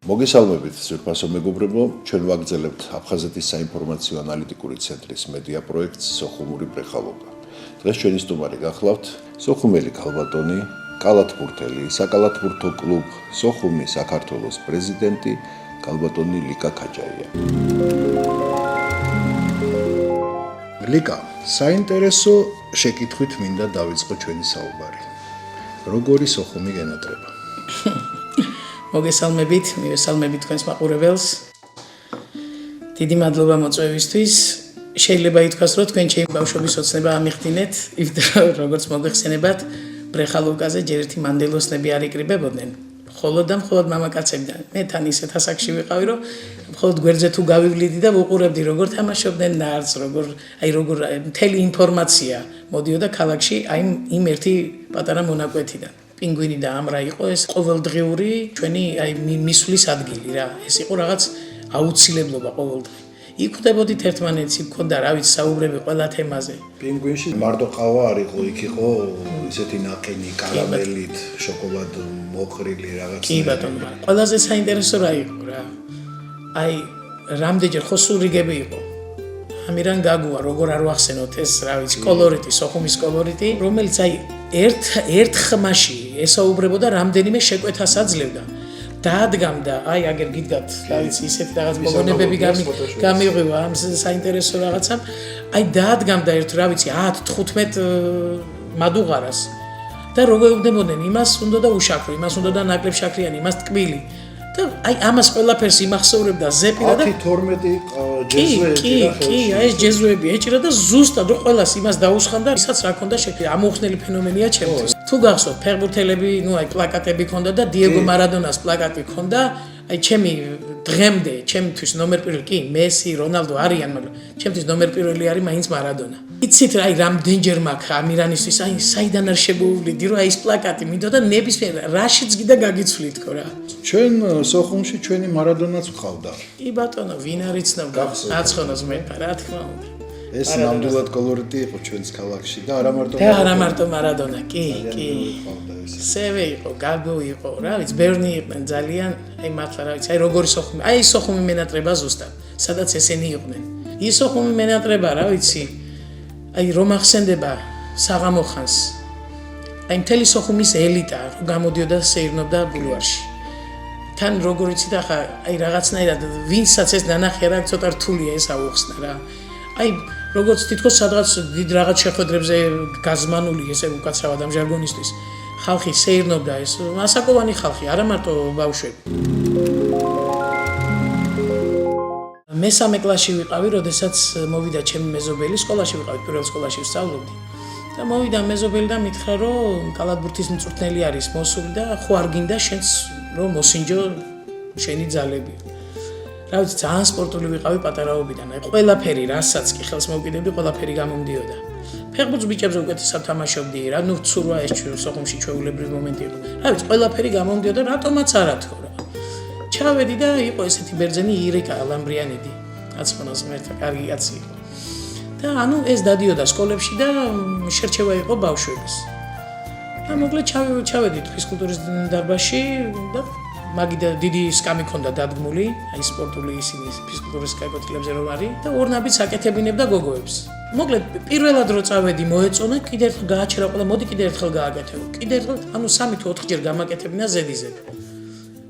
მოგესალმებით ძვირფასო მეგობრებო, ჩვენ ვაგრძელებთ აფხაზეთის საინფორმაციო ანალიტიკური ცენტრის მედია პროექტს სოხუმური ბრეხალობა. დღეს ჩვენი სტუმარი გახლავთ სოხუმელი ქალბატონი, კალათბურთელი, საკალათბურთო კლუბ სოხუმი საქართველოს პრეზიდენტი ქალბატონი ლიკა ქაჯაია. ლიკა, საინტერესო შეკითხვით მინდა დავიწყო ჩვენი საუბარი. როგორი სოხუმი გენატრება? მივესალმებით თქვენს მაყურებელს. დიდი მადლობა მოწვევისთვის. შეიძლება ითქვას, რომ თქვენ ჩემი ბავშვობის ოცნება ამიხდინეთ, იმიტომ როგორც მოგეხსენებათ, ბრეხალოვკაზე ჯერ ერთი მანდელოსნები არ იკრიბებოდნენ. მხოლოდ მამაკაცებიდან. მე თან ისეთ ასაკში ვიყავი, რომ მხოლოდ გვერდზე თუ გავივლიდი და ვუყურებდი, როგორ თამაშობდნენ ნარდს, როგორ მთელი ინფორმაცია მოდიოდა ქალაქში იმ ერთი პატარა მონაკვეთიდან. პინგვინი და ამრა იყო ეს ყოველდღიური ჩვენი მისვლის ადგილი რა. ეს იყო რაღაც აუცილებლობა ყოველდღე. იკვდებოდით ერთმანეთს, იქონდა რა ვიცი საუბრები ყველა თემაზე. პინგვინში მარტო ყავა არ იყო, იქ იყო ისეთი ნაყინი, კარამელით, შოკოლად მოყრილი რაღაც. კი ბატონო, ყველაზე საინტერესო რა იყო რა. რამდენჯერ ხო სულ რიგები იყო. ამირან გაგუა, როგორ არ ვახსენოთ ეს რა ვიცი, კოლორიტი, სოხუმის კოლორიტი, რომელიც ერთ ხმაში ესაუბრებოდა რამდენიმე შეკვეთას აძლევდა. დაადგამდა, აგერ გიდგათ, რა ვიცი, ისეთი რაღაც მოგონებები გამიღვივა ამ საინტერესო რაღაცამ. დაადგამდა ერთ რა ვიცი 10-15 მადუღარას. და როგორ უგდებოდნენ, იმას უნდა და უშაქრო, იმას უნდა და ნაკლებ შაქრიანი, იმას ტკბილი. და ამას ყველაფერს იმახსოვრებდა ზეპირა და 10-12 ჯეზუები. კი, ეს ჯეზუები ეჭირა და ზუსტად რო ყველას იმას დაუსხამდა, ისაც რა ქონდა შექმნილი. ამოხსნელი ფენომენია ჩემთვის. თუ გახსოვთ, ფეხბურთელები, პლაკატები ქონდა და დიეგო მარადონას პლაკატი ქონდა, ჩემი დღემდე, ჩემთვის ნომერ პირველი, კი, მესი, რონალდო არიან, მაგრამ ჩემთვის ნომერ პირველი არის მაინც მარადონა. იცით რა, რამდენჯერ მაქვს ამირანისთვის, საიდან არ შემოუვლიდი, რომ ეს პლაკატი მინდოდა ნებისმიერ რაშიც გიდა გაგიცვლით ხო რა. ჩვენ სოხუმში ჩვენი მარადონაც ვყავდა. კი ბატონო, ვინ არ იცნობდა? აცხონოს მეფა, რა თქმა უნდა. ეს ნამდვილად კოლორიტი იყო ჩვენს ქალაქში და არა მარტო მარადონა, კი. სევე იყო, გაგო იყო, რა ვიცი, ბევრი იყვნენ ძალიან, მართლა რა ვიცი, როგორი სოხუმი, სოხუმი მენატრება ზუსტად, სადაც ესენი იყვნენ. ის სოხუმი მენატრება, რა ვიცი, რომ ახსენდება საღამო ხანს. მთელი სოხუმის ელიტა გამოდიოდა სეირნობდა ბულვარში. თან როგორ იცით ახლა, რაღაცნაირად ვინცაც ეს ნანახია რა ცოტა რთულია ეს აუხსნა რა. როგორც თითქოს სადღაც დიდ რაღაც შეხვედრებზე გაზმანული ესე უკაცრავად ამ ჟარგონისთვის. ხალხი სეირნობდა ეს მასაკოვანი ხალხი, არა მარტო ბავშვები. მესამე კლასში ვიყავი, როდესაც მოვიდა ჩემი მეზობელი, სკოლაში ვიყავი, პირველ სკოლაში ვსწავლობდი. და მოვიდა მეზობელი და მითხრა, რომ კალათბურთის მწვრთნელი არის მოსული და ხო არ გინდა შენც რომ მოსინჯო შენი ძალები. რა ვიცი, ძალიან სპორტული ვიყავი პატარაობიდან. ყველაფერი, რასაც კი ხელს მოვკიდებდი, ყველაფერი გამომდიოდა. ფეხბურთს ბიჭებზე უკეთესად თამაშობდი, რა ცურვა ეს სოხუმში ჩვეულებრივი მომენტი იყო. რა ვიცი, ყველაფერი გამომდიოდა, რატომაც არა თქო რა. ჩავედი და იყო ესეთი ბერძენი ირიკა ლამბრიანიდი, აცხონოს მერთა, კარგი კაცი იყო. და ეს დადიოდა სკოლებში და შერჩევა იყო ბავშვების. და მოკლედ ჩავედით ფიზკულტურის დარბაზში და მაგიდა დიდი სკამი ქონდა დადგმული, სპორტული ისინი ფიზკულტურის კაკოთილებზე რომ არის და ორნაბიც აკეთებინებდა გოგოებს. მოკლედ პირველად რო წავედი მოეწონა, კიდე ერთხელ გააჩერა ყველა, მოდი კიდე ერთხელ გააკეთებო. კიდე ერთხელ, 3 თუ 4 ჯერ გამაკეთებინა ზედიზედ.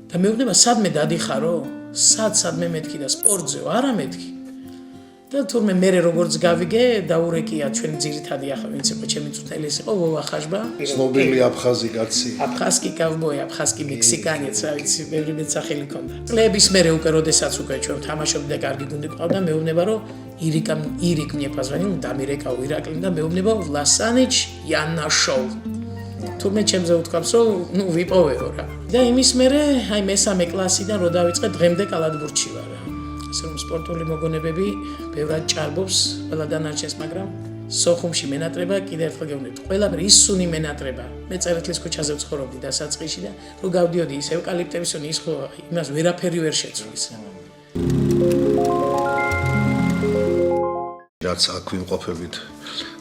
და მეუბნება, სადმე დადიხარო? სადმე მეთქი და სპორტზეო, არა მეთქი. და თურმე მე როგორც გავიგე, დაურეკია ჩვენი ძირითადი ახლა ვინც იყო ჩემი მწვრთნელი იყო ვოვა ხაჟბა. ცნობილი აფხაზი კაცი. აფხაზკი კავბოი, აფხაზკი მექსიკანიც, რა ვიცი, ბევრი მეტსახელი ქონდა. წლების მერე უკვე როდესაც უკვე ჩვენ თამაშობდი და კარგი გუნდი ყავდა, მეუბნება რომ ირიკ мне позвонил, დამირეკაო ირაკლი და მეუბნება ვლასანიჩ იანაშოვ. თურმე ჩემზე უთქვამს რომ ვიპოვეო რა. და იმის მერე მესამე კლასიდან რო დავიწყე დღემდე კალათბურთში ვარ. ასე რომ სპორტული მოგონებები ბევრად ჭარბობს ყველა დანარჩენს, მაგრამ სოხუმში მენატრება კიდე ერთხელ გეუბნებით. ყველაფერი ისუნი მენატრება. მე წერეთლის ქუჩაზე ვცხოვრობდი დასაწყისში და რო გავდიოდი ის ევკალიპტების ის ხო იმას ვერაფერი ვერ შეცვლის. რაც აქ ვიმყოფებით.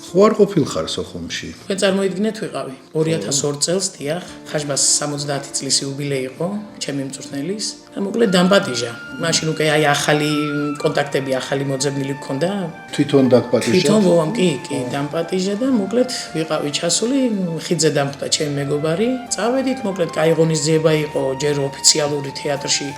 ხო არ ყოფილხარ სოხუმში? მე წარმოიდგინეთ ვიყავი 2002 წელს, დიახ, ხაჟბას 70 წლის იუბილეი იყო ჩემი მწვრთნელის. და მოკლედ დამპატიჟა. მაშინ უკვე აი ახალი კონტაქტები, ახალი მოძებნილი გქონდა. თვითონ დაგპატიჟა. თვითონ ვოამ, კი, დამპატიჟა და მოკლედ ვიყავი ჩასული, ხიდზე დამხვდა ჩემი მეგობარი. წავედით, მოკლედ კაი ღონისძიება იყო, ჯერ ოფიციალური თეატრში,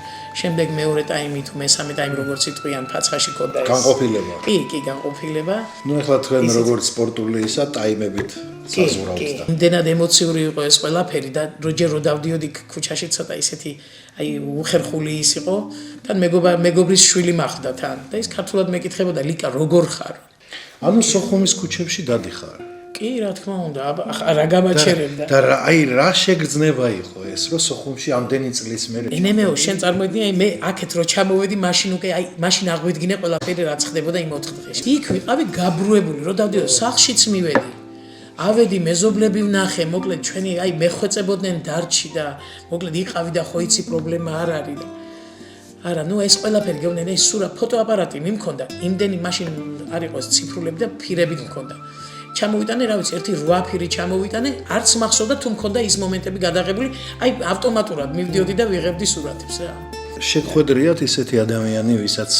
შემდეგ მეორე ტაიმი თუ მესამე ტაიმი როგორც იტყვიან, ფაცხაში ქონდა ეს. განყოფილება. კი, განყოფილება. ნუ ახლა თქვენ როგორც სპორტული ისა ტაიმებით საზღვრავთ და იმდენად ემოციური იყო ეს ყველაფერი და ჯერ რო დავდიოდი ქუჩაში ცოტა ისეთი აი უხერხული ის იყო თან მეგობრის შვილი მახვდა თან და ის ქართულად მეკითხებოდა ლიკა როგორ ხარ? ანუ სოხუმის ქუჩებში დადიხარ. კი, რა თქმა უნდა, რა გამაჩერებდა. და აი რა შეგრძნება იყო ეს, რომ სოხუმში ამდენი წლის მერე ენემეო, შენ წარმოიდგინე, აი მე აქეთ რო ჩამოვედი, მაშინ უკვე აი მაშინ აღვიდგინე ყველაფერი რაც ხდებოდა იმ 4 დღეში. იქ ვიყავი გაბრუებული, რო დავდიოდი სახლშიც მივედი. ავედი მეზობლები ვნახე, მოკლედ ჩვენი აი მეხვეწებოდნენ დარჩი და მოკლედ იყავი და ხო იცი პრობლემა არ არის და არა, ნუ ეს ყველაფერი გეუბნენ, ეს სურა ფოტოაპარატი მიმქონდა, იმდენი მაშინ არ იყოს ციფრულები და ფირები მქონდა. ჩამოვიტანე, რა ვიცი, ერთი 8 ფირი ჩამოვიტანე, არც მახსოვდა თუ მქონდა ის მომენტები გადაღებული, აი ავტომატურად მივდიოდი და ვიღებდი სურათებს რა. შეგხვედრიათ ისეთი ადამიანი, ვისაც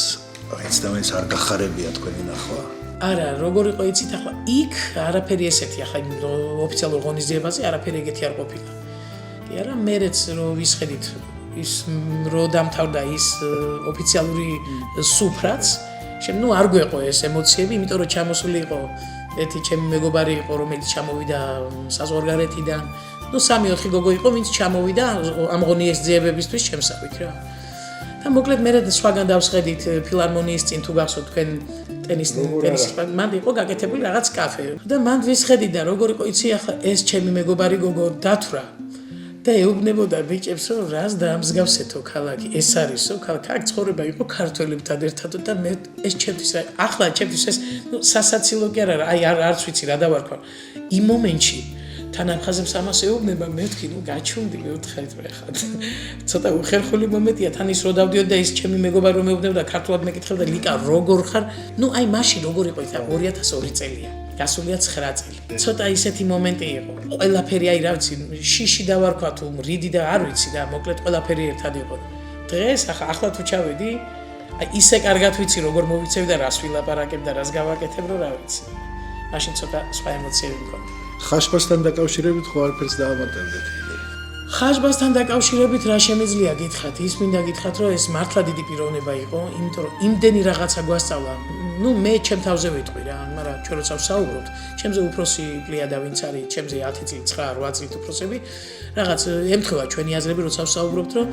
აიცდამენს არ გახარებია თქვენი ნახვა. არა, როგორ იყო იცით ახლა, იქ არაფერი ესეთი, ახლა ოფიციალურ ღონისძიებაზე არაფერი ეგეთი არ ყოფილა. კი არა, მერეც რო ვისხედით ის რო დამთავრდა ის ოფიციალური სუფრაც, ნუ არ გვეყო ეს ემოციები, იმიტომ რომ ჩამოსული იყო ერთი ჩემი მეგობარი იყო, რომელიც ჩამოვიდა საზღვარგარეთიდან. ნუ 3-4 გოგო იყო, ვინც ჩამოვიდა ამ ღონისძიებებისთვის ჩემსავით რა. და მოკლედ მე სხვაგან დავსხედით ფილარმონიის წინ თუ გახსოვთ თქვენ ტენის მან იყო გაკეთებული რაღაც კაფე და მან ვისხედით და როგორ იყო იცი ახლა ეს ჩემი მეგობარი გოგო დათვრა და ეუბნებოდა ბიჭებს რომ რას დაამსგავსეთო ქალაქი ეს არისო ქალაქ ცხოვრება იყო ქართველებთან ერთად და მე ეს ჩემთვის ახლა ჩემთვის ეს სასაცილო კი არა აი არც ვიცი რა დავარქვა იმ მომენტში თან ამხაზებს ამას ეუბნება მე ვთქვი ნუ გაჩუნდი მე ვთხარით მე ხარ ცოტა უხერხული მომენტია თან ის რო დავდიოდი და ის ჩემი მეგობარი რომ მეუბნებოდა ქართულად მეკითხებდა ლიკა როგორ ხარ ნუ აი მაშინ როგორ იყო ისა 2002 წელია გასულია 9 წელი ცოტა ისეთი მომენტი იყო ყველაფერი აი რა ვიცი შიში დავარქვა თუ რიდი და არ ვიცი და მოკლედ ყველაფერი ერთად იყო დღეს ახლა თუ ჩავედი აი ისე კარგად ვიცი როგორ მოვიცევი და რას ვილაპარაკებ და რას გავაკეთებ რომ რა ვიცი მაშინ ცოტა სხვა ემოციები მქონდა ხაშბასთან დაკავშირებით ხო არაფერს დაავადდებდეთ? ხაშბასთან დაკავშირებით რა შემიძლია გითხრათ? ის მინდა გითხრათ, რომ ეს მართლა დიდი პიროვნება იყო, იმიტომ რომ იმდენი რაღაცა გვასწავლა. ნუ მე ჩემ თავზე ვიტყვი რა, მაგრამ ჩვენ როცა ვსაუბრობთ, ჩემზე უფროსი პლიადა ვინც არის, ჩემზე 10 წელი, 9-8 წელი უფროსები, რაღაც ემთხვევა ჩვენი აზრები, როცა ვსაუბრობთ, რომ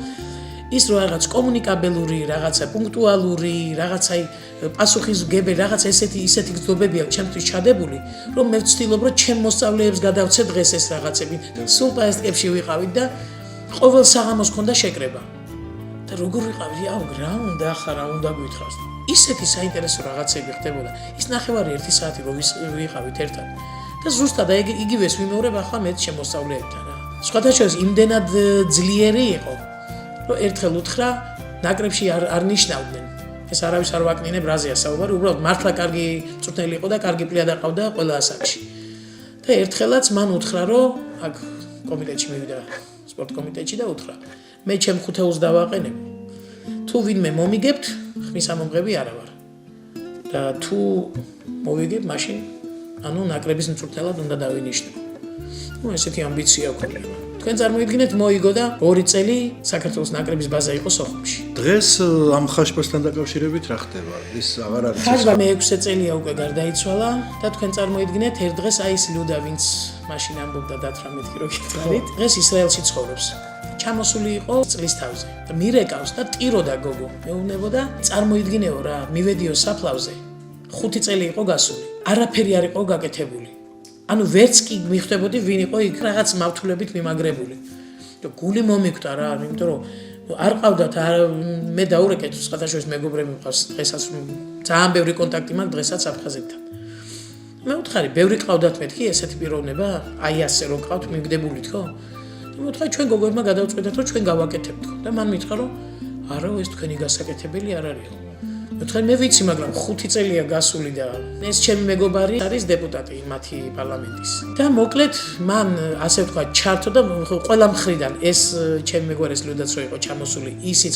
ის რო რაღაც კომუნიკაბელური, რაღაცა პუნქტუალური, რაღაცა პასუხისმგებელი, რაღაც ისეთი გზნობები აქვს ჩემთვის ჩადებული, რომ მე ვცდილობ, რომ ჩემ მოსწავლეებს გადავცე დღეს ეს რაღაცები. სულ პაესტკებში ვიყავით და ყოველ საღამოს ქონდა შეკრება. და როგორ ვიყავი, აუ რა უნდა ახლა რა უნდა გვითხრას. ისეთი საინტერესო რაღაცები ხდებოდა. ის 1.5 საათი რო ვიყავით ერთად. და ზუსტად იგივეს ვიმეორებ ახლა მეც ჩემ მოსწავლეებთან რა. სხვათა შორის იმდენად ძლიერი იყო. რომ ერთხელ უთხრა ნაკრებში არ ნიშნავდნენ. ეს არავის არ ვაკნინებ რაზეა საუბარი, უბრალოდ მართლა კარგი წვრთნელი იყო და კარგი პლიადა ყავდა ყველა ასაკში. და ერთხელაც მან უთხრა, რომ აქ კომიტეტში მივიდა, სპორტ კომიტეტში და უთხრა, მე ჩემ ხუთეულს დავაყენებ. თუ ვინმე მომიგებთ, ხმის ამომღები არა ვარ. და თუ მოვიგებ, მაშინ ანუ ნაკრების მწვრთნელად უნდა დავინიშნო. ნუ ესეთი ამბიცია გქონდა. თქვენ წარმოიდგინეთ მოიგო და 2 წელი საქართველოს ნაკრების ბაზა იყო სოხუმში. დღეს ამ ხაშბასთან დაკავშირებით რა ხდება? ის აღარ არის. ხაშბა მე 6 წელია უკვე გარდაიცვალა და თქვენ წარმოიდგინეთ ერთ დღეს აი ეს ლუდა ვინც მაშინ ამბობდა დათრა მეთქი რო გითხარით, დღეს ისრაელში ცხოვრობს. ჩამოსული იყო წლის თავზე და მირეკავს და ტიროდა გოგო. მეუბნებოდა წარმოიდგინეო რა, მივედიო საფლავზე. 5 წელი იყო გასული. არაფერი არ იყო გაკეთებული. ანუ ვერც კი მიხვდებოდი ვინ იყო იქ რაღაც მავთულებით მიმაგრებული. და გული მომიკვდა რა, იმიტომ რომ არ ყავდათ მე დაურეკეთ სხვადასხვა მეგობრები მყავს დღესაც ძალიან ბევრი კონტაქტი მაქვს დღესაც აფხაზეთთან. მე ვთხარი, ბევრი ყავდათ მეთქი ესეთი პიროვნება, აი ასე რო ყავთ მიგდებულით ხო? და მე ვთხარი ჩვენ გოგოებმა გადავწყვეტეთ რომ ჩვენ გავაკეთებთ ხო? და მან მითხრა რომ არა ეს თქვენი გასაკეთებელი არ არისო. თქვენ მე ვიცი, მაგრამ 5 წელია გასული და ეს ჩემი მეგობარი არის დეპუტატი მათი პარლამენტის. და მოკლედ მან ასე ვთქვა, ჩართო და ყველა მხრიდან ეს ჩემი მეგობარის ლუდაც რო იყო ჩამოსული, ისიც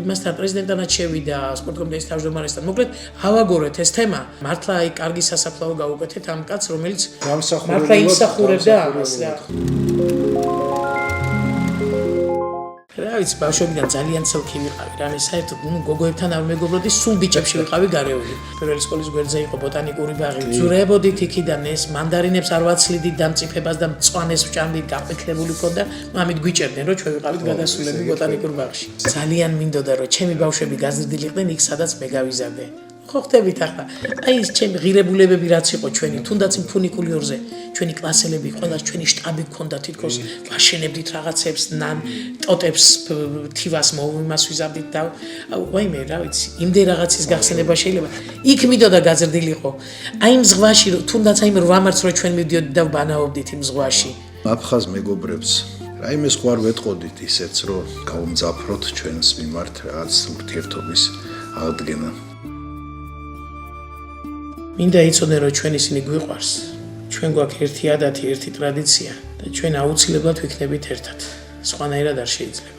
იმასთან პრეზიდენტთანაც შევიდა, სპორტ კომიტეტის თავმჯდომარესთან. მოკლედ ავაგორეთ ეს თემა. მართლა აი კარგი სასაფლაო გავუკეთეთ ამ კაცს, რომელიც მართლა იმსახურებდა ამას რა. რა ვიცი, ბავშვობიდან ძალიან ცელქი ვიყავი, რამე საერთოდ გოგოებთან არ მეგობროდი, სულ ბიჭებში ვიყავი გარეული. პირველი სკოლის გვერდზე იყო ბოტანიკური ბაღი. ძურებოდით იქიდან ეს მანდარინებს არ ვაცლიდით დამწიფებას და მწვანეს ვჭამდით, გაფეთლებული ქონდა. მამით გვიჭერდნენ, რომ ჩვენ ვიყავით გადასულები ბოტანიკურ ბაღში. ძალიან მინდოდა, რომ ჩემი ბავშვები გაზრდილიყვნენ იქ, სადაც მე გავიზარდე. ხო ხტებით ახლა. აი ეს ჩემი ღირებულებები რაც იყო ჩვენი, თუნდაც იმ ფუნიკული ორზე, ჩვენი კლასელები, ყველა ჩვენი შტაბი გქონდა თითქოს, ვაშენებდით რაღაცებს, ნან ტოტებს, თივას მოვიმას ვიზარდით და ვაიმე, რა ვიცი, იმდენ რაღაცის გახსენება შეიძლება. იქ მიდოდა გაზრდილიყო. აი იმ ზღვაში, თუნდაც აი 8 მარტს რო ჩვენ მივდიოდით და ვბანაობდით იმ ზღვაში. აფხაზ მეგობრებს რაიმეს ხوار ვეტყოდით ისეც, რომ გაუმძაფროთ ჩვენს მიმართ რაღაც ურთიერთობის აღდგენა. მინდა იცოდნენ, რომ ჩვენ ისინი გვიყვარს. ჩვენ გვაქვს ერთი ადათი, ერთი ტრადიცია და ჩვენ აუცილებლად ვიქნებით ერთად. სხვანაირად არ შეიძლება.